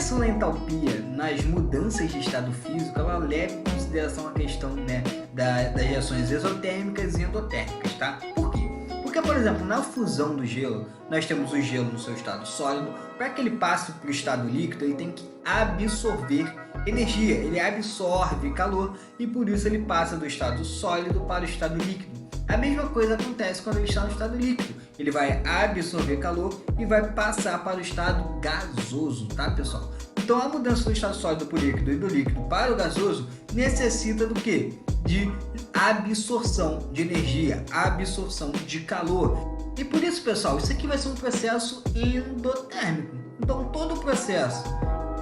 variação da entalpia nas mudanças de estado físico, ela leva em consideração a questão, né, das reações exotérmicas e endotérmicas, tá? Por quê? Porque, por exemplo, na fusão do gelo, nós temos o gelo no seu estado sólido. Para que ele passe para o estado líquido, ele tem que absorver energia, ele absorve calor e por isso ele passa do estado sólido para o estado líquido. A mesma coisa acontece quando ele está no estado líquido. Ele vai absorver calor e vai passar para o estado gasoso, tá, pessoal? Então a mudança do estado sólido para o líquido e do líquido para o gasoso necessita do quê? De absorção de energia, absorção de calor. E por isso, pessoal, isso aqui vai ser um processo endotérmico. Então todo o processo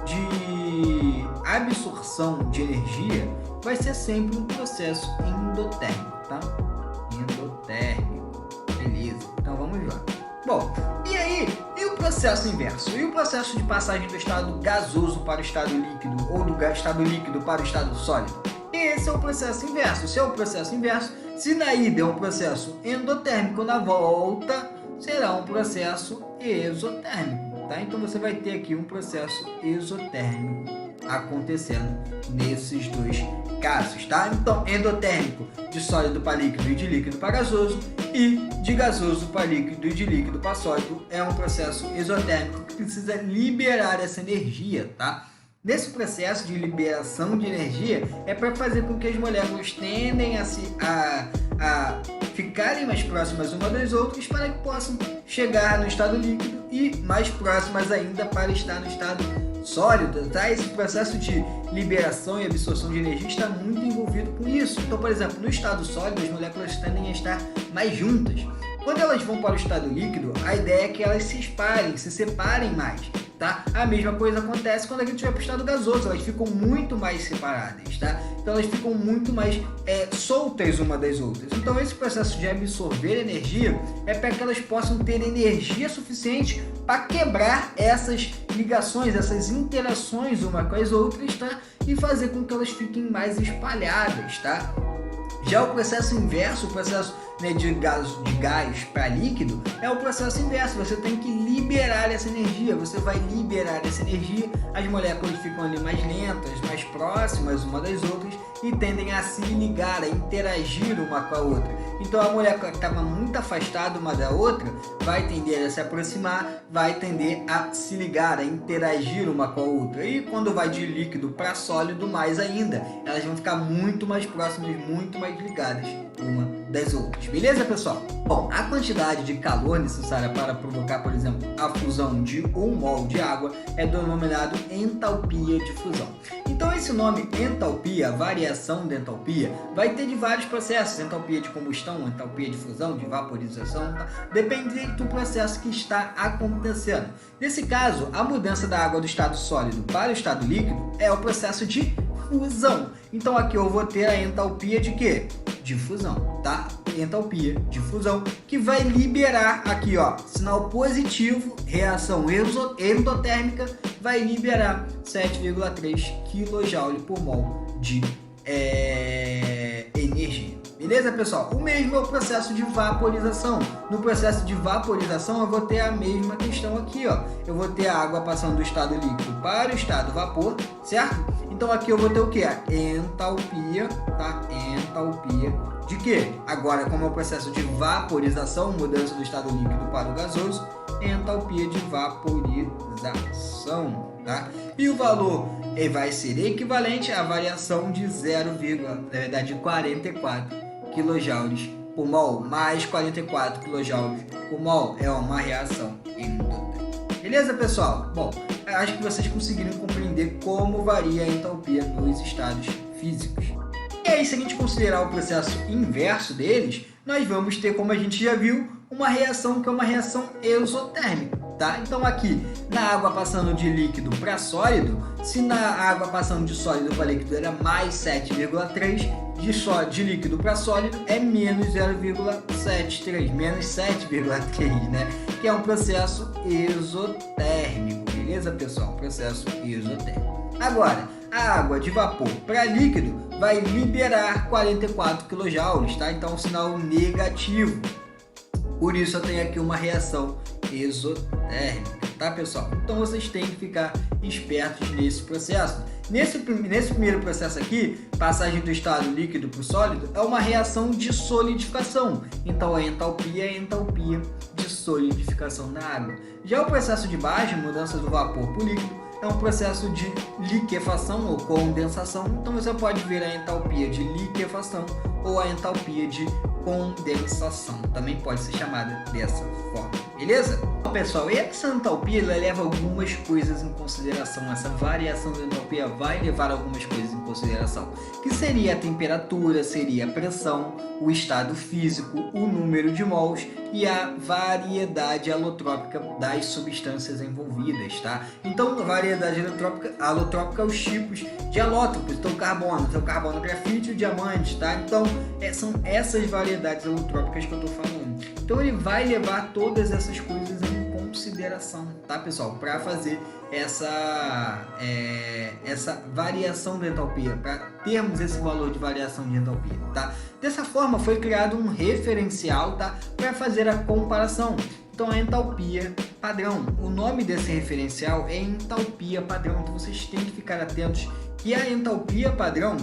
de absorção de energia vai ser sempre um processo endotérmico, tá? Endotérmico, beleza? Então vamos lá. Bom, e aí, e o processo inverso? E o processo de passagem do estado gasoso para o estado líquido ou do estado líquido para o estado sólido? Esse é o processo inverso. Se é o processo inverso, se na ida é um processo endotérmico, na volta será um processo exotérmico, tá? Então você vai ter aqui um processo exotérmico acontecendo nesses dois casos, tá? Então, endotérmico de sólido para líquido e de líquido para gasoso, e de gasoso para líquido e de líquido para sólido é um processo exotérmico que precisa liberar essa energia, tá? Nesse processo de liberação de energia é para fazer com que as moléculas tendem a ficarem mais próximas umas das outras para que possam chegar no estado líquido e mais próximas ainda para estar no estado sólido, tá? Esse processo de liberação e absorção de energia está muito envolvido com isso. Então, por exemplo, no estado sólido as moléculas tendem a estar mais juntas. Quando elas vão para o estado líquido, a ideia é que elas se espalhem, se separem mais, tá? A mesma coisa acontece quando a gente vai para o estado gasoso, elas ficam muito mais separadas, tá? Então elas ficam muito mais soltas uma das outras. Então esse processo de absorver energia é para que elas possam ter energia suficiente para quebrar essas ligações, essas interações uma com as outras, tá? E fazer com que elas fiquem mais espalhadas, tá? Já o processo inverso, o processo, né, de gás para líquido, é o processo inverso. Você tem que liberar essa energia, você vai liberar essa energia, as moléculas ficam ali mais lentas, mais próximas uma das outras e tendem a se ligar, a interagir uma com a outra. Então a molécula que estava muito afastada uma da outra vai tender a se aproximar, vai tender a se ligar, a interagir uma com a outra. E quando vai de líquido para sólido, mais ainda, elas vão ficar muito mais próximas, muito mais ligadas uma das outras. Beleza, pessoal? Bom, a quantidade de calor necessária para provocar, por exemplo, a fusão de 1 mol de água é denominado entalpia de fusão. Então esse nome entalpia, variação de entalpia, vai ter de vários processos: entalpia de combustão, entalpia de fusão, de vaporização, tá? Depende do processo que está acontecendo. Nesse caso, a mudança da água do estado sólido para o estado líquido é o processo de fusão. Então aqui eu vou ter a entalpia de quê? De fusão, tá? Entalpia de fusão, que vai liberar aqui, ó, sinal positivo, reação endotérmica, vai liberar 7,3 kJ por mol de energia. Beleza, pessoal? O mesmo é o processo de vaporização. No processo de vaporização eu vou ter a mesma questão aqui, ó. Eu vou ter a água passando do estado líquido para o estado vapor, certo? Então aqui eu vou ter o que? A entalpia, tá? Entalpia de quê? Agora, como é o processo de vaporização, mudança do estado líquido para o gasoso, entalpia de vaporização, tá? E o valor vai ser equivalente à variação de 44 kJ por mol, mais 44 kJ por mol é uma reação endotérmica. Beleza, pessoal? Bom, acho que vocês conseguiram compreender como varia a entalpia nos estados físicos. E aí, se a gente considerar o processo inverso deles, nós vamos ter, como a gente já viu, uma reação que é uma reação exotérmica, tá? Então aqui, na água passando de líquido para sólido, se na água passando de sólido para líquido era mais 7,3, de líquido para sólido é menos 0,73, menos 7,3, né? Que é um processo exotérmico, beleza, pessoal? Processo exotérmico. Agora, a água de vapor para líquido vai liberar 44 kJ, tá? Então, um sinal negativo. Por isso eu tenho aqui uma reação exotérmica, tá pessoal? Então vocês têm que ficar espertos nesse processo. Nesse primeiro processo aqui, passagem do estado líquido para o sólido, é uma reação de solidificação. Então a entalpia é a entalpia de solidificação da água. Já o processo de Barge, mudança do vapor para o líquido, é um processo de liquefação ou condensação. Então você pode ver a entalpia de liquefação ou a entalpia de condensação. Também pode ser chamada dessa forma, beleza? Bom, pessoal, e essa entalpia ela leva algumas coisas em consideração. Essa variação da entalpia vai levar algumas coisas em consideração, que seria a temperatura, seria a pressão, o estado físico, o número de mols e a variedade alotrópica das substâncias envolvidas, tá? Então, a variedade alotrópica é os tipos de alótropos. Então, o carbono grafite e o diamante, tá? Então, são essas variedades alotrópicas que eu tô falando. Então, ele vai levar todas essas coisas em consideração, tá, pessoal? Para fazer essa variação da entalpia, para termos esse valor de variação de entalpia, tá? Dessa forma, foi criado um referencial, tá? Para fazer a comparação. Então, a entalpia padrão. O nome desse referencial é entalpia padrão. Então, vocês têm que ficar atentos que a entalpia padrão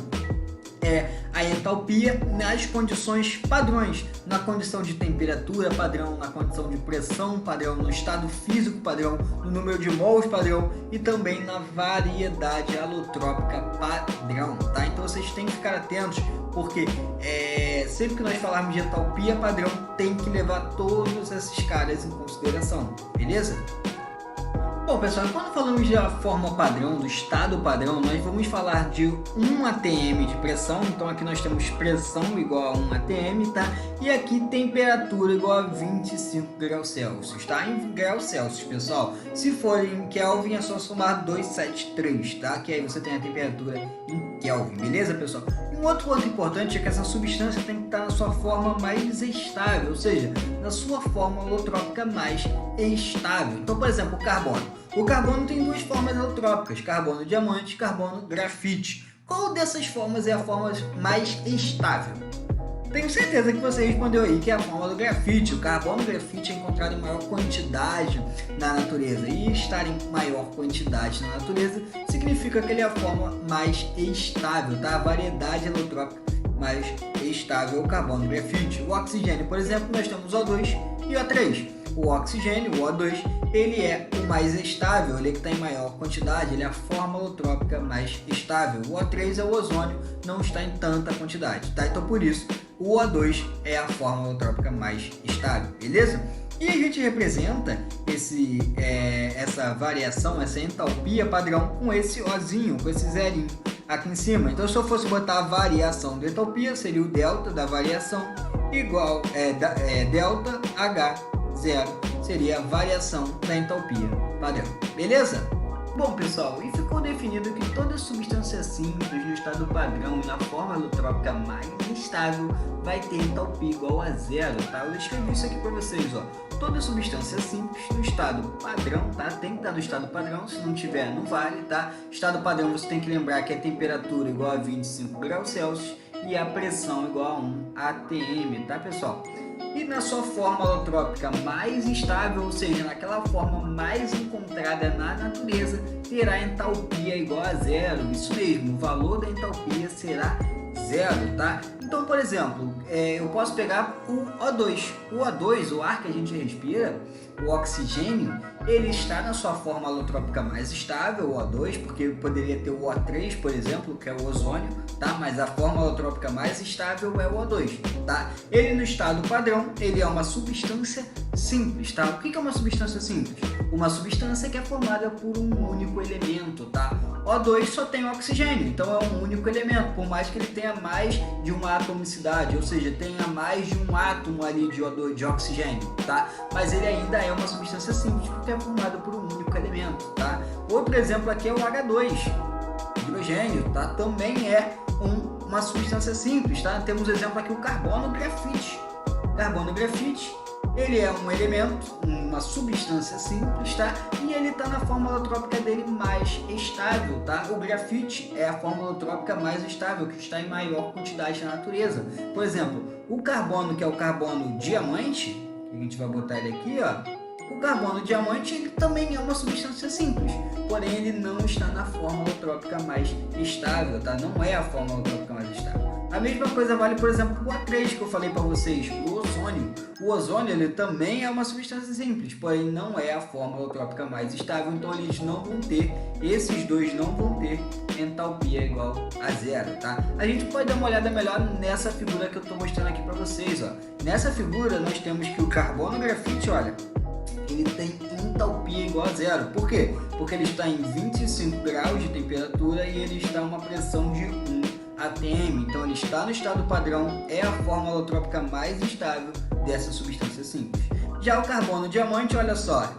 é a entalpia nas condições padrões, na condição de temperatura padrão, na condição de pressão padrão, no estado físico padrão, no número de mols padrão e também na variedade alotrópica padrão, tá? Então vocês têm que ficar atentos, porque sempre que nós falarmos de entalpia padrão, tem que levar todos esses caras em consideração, beleza? Bom, pessoal, quando falamos da forma padrão, do estado padrão, nós vamos falar de 1 atm de pressão. Então aqui nós temos pressão igual a 1 atm, tá? E aqui temperatura igual a 25 graus Celsius, tá? Em graus Celsius, pessoal. Se for em Kelvin, é só somar 273, tá? Que aí você tem a temperatura em Kelvin, beleza, pessoal? E um outro ponto importante é que essa substância tem que estar na sua forma mais estável, ou seja, na sua forma holotrópica mais estável. Então, por exemplo, o carbono. O carbono tem duas formas alotrópicas, carbono diamante e carbono grafite. Qual dessas formas é a forma mais estável? Tenho certeza que você respondeu aí que é a forma do grafite. O carbono grafite é encontrado em maior quantidade na natureza. E estar em maior quantidade na natureza significa que ele é a forma mais estável, tá? A variedade alotrópica mais estável é o carbono grafite. O oxigênio, por exemplo, nós temos O2 e O3. O oxigênio, o O2, ele é o mais estável, ele é que está em maior quantidade, ele é a forma holotrópica mais estável. O O3 é o ozônio, não está em tanta quantidade, tá? Então por isso o O2 é a forma holotrópica mais estável, beleza? E a gente representa essa variação, essa entalpia padrão com esse Ozinho, com esse zerinho aqui em cima. Então se eu fosse botar a variação da entalpia, seria o delta da variação igual delta H 0 seria a variação da entalpia padrão, beleza? Bom, pessoal, e ficou definido que toda substância simples no estado padrão e na forma holotrópica mais estável vai ter entalpia igual a 0, tá? Eu escrevi isso aqui para vocês, ó. Toda substância simples no estado padrão, tá? Tem que estar no estado padrão, se não tiver não vale, tá? Estado padrão você tem que lembrar que a temperatura igual a 25 graus Celsius e a pressão igual a 1 atm, tá, pessoal? E na sua forma holotrópica mais estável, ou seja, naquela forma mais encontrada na natureza, terá entalpia igual a 0. Isso mesmo, o valor da entalpia será 0, tá? Então, por exemplo, eu posso pegar o O2. O O2, o ar que a gente respira, o oxigênio, ele está na sua forma holotrópica mais estável, o O2, porque poderia ter o O3, por exemplo, que é o ozônio, tá? Mas a forma holotrópica mais estável é o O2, tá? Ele no estado padrão, ele é uma substância simples, tá? O que é uma substância simples? Uma substância que é formada por um único elemento, tá? O2 só tem oxigênio, então é um único elemento, por mais que ele tenha mais de uma atomicidade, ou seja, tenha mais de um átomo ali de O2, de oxigênio, tá? Mas ele ainda é uma substância simples, porque é formada por um único elemento, tá? Outro exemplo aqui é o H2, hidrogênio, tá? Também é uma substância simples, tá? Temos exemplo aqui o carbono grafite. Carbono grafite, ele é um elemento, uma substância simples, tá? E ele está na forma holotrópica dele mais estável, tá? O grafite é a forma holotrópica mais estável, que está em maior quantidade na natureza. Por exemplo, o carbono, que é o carbono diamante, que a gente vai botar ele aqui, ó, O carbono diamante ele também é uma substância simples, porém ele não está na fórmula trópica mais estável, tá? Não é a fórmula trópica mais estável. A mesma coisa vale, por exemplo, o A3 que eu falei para vocês, o ozônio. O ozônio ele também é uma substância simples, porém não é a fórmula trópica mais estável, então eles não vão ter, esses dois não vão ter entalpia igual a zero, tá? A gente pode dar uma olhada melhor nessa figura que eu estou mostrando aqui para vocês, ó. Nessa figura nós temos que o carbono grafite, olha, ele tem entalpia igual a zero. Por quê? Porque ele está em 25 graus de temperatura e ele está a uma pressão de 1 atm. Então ele está no estado padrão, é a fórmula alotrópica mais estável dessa substância simples. Já o carbono diamante, olha só,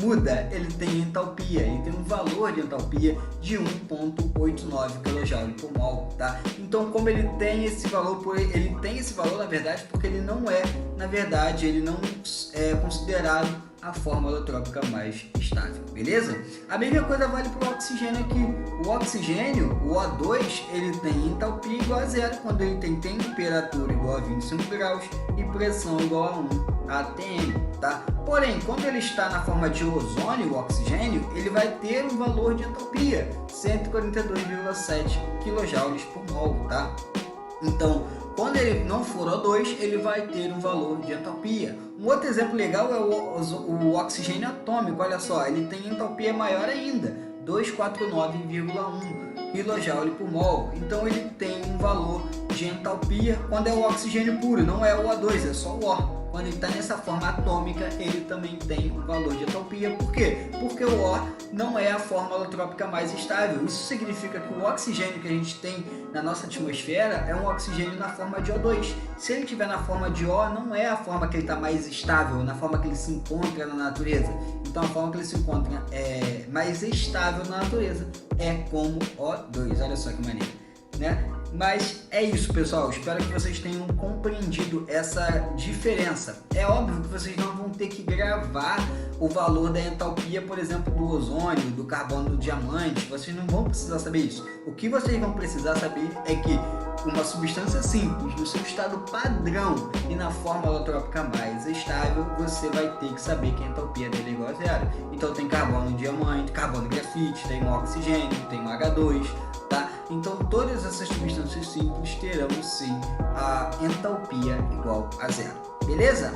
muda, ele tem entalpia, ele tem um valor de entalpia de 1,89 kJ por mol, tá? Então, como ele tem esse valor, na verdade, porque ele não é, na verdade, ele não é considerado a fórmula alotrópica mais estável, beleza? A mesma coisa vale para o oxigênio aqui. O oxigênio, o O2, ele tem entalpia igual a zero quando ele tem temperatura igual a 25 graus e pressão igual a 1 atm, tá? Porém, quando ele está na forma de ozônio, o oxigênio, ele vai ter um valor de entalpia, 142,7 kJ por mol, tá? Então, quando ele não for O2, ele vai ter um valor de entalpia. Um outro exemplo legal é o oxigênio atômico, olha só, ele tem entalpia maior ainda, 249,1 kJ por mol. Então ele tem um valor de entalpia quando é o oxigênio puro, não é o O2, é só o O. Quando ele está nessa forma atômica, ele também tem um valor de entalpia. Por quê? Porque o O não é a fórmula alotrópica mais estável. Isso significa que o oxigênio que a gente tem na nossa atmosfera é um oxigênio na forma de O2. Se ele estiver na forma de O, não é a forma que ele está mais estável, na forma que ele se encontra na natureza. Então a forma que ele se encontra é mais estável na natureza é como O2. Olha só que maneiro, né? Mas é isso, pessoal, espero que vocês tenham compreendido essa diferença. É óbvio que vocês não vão ter que gravar o valor da entalpia, por exemplo, do ozônio, do carbono do diamante, vocês não vão precisar saber isso. O que vocês vão precisar saber é que uma substância simples, no seu estado padrão e na fórmula alotrópica mais estável, você vai ter que saber que a entalpia dele é igual a zero. Então tem carbono diamante, carbono grafite, tem um oxigênio, tem um H2, tá? Então todas essas substâncias simples terão sim a entalpia igual a zero, beleza?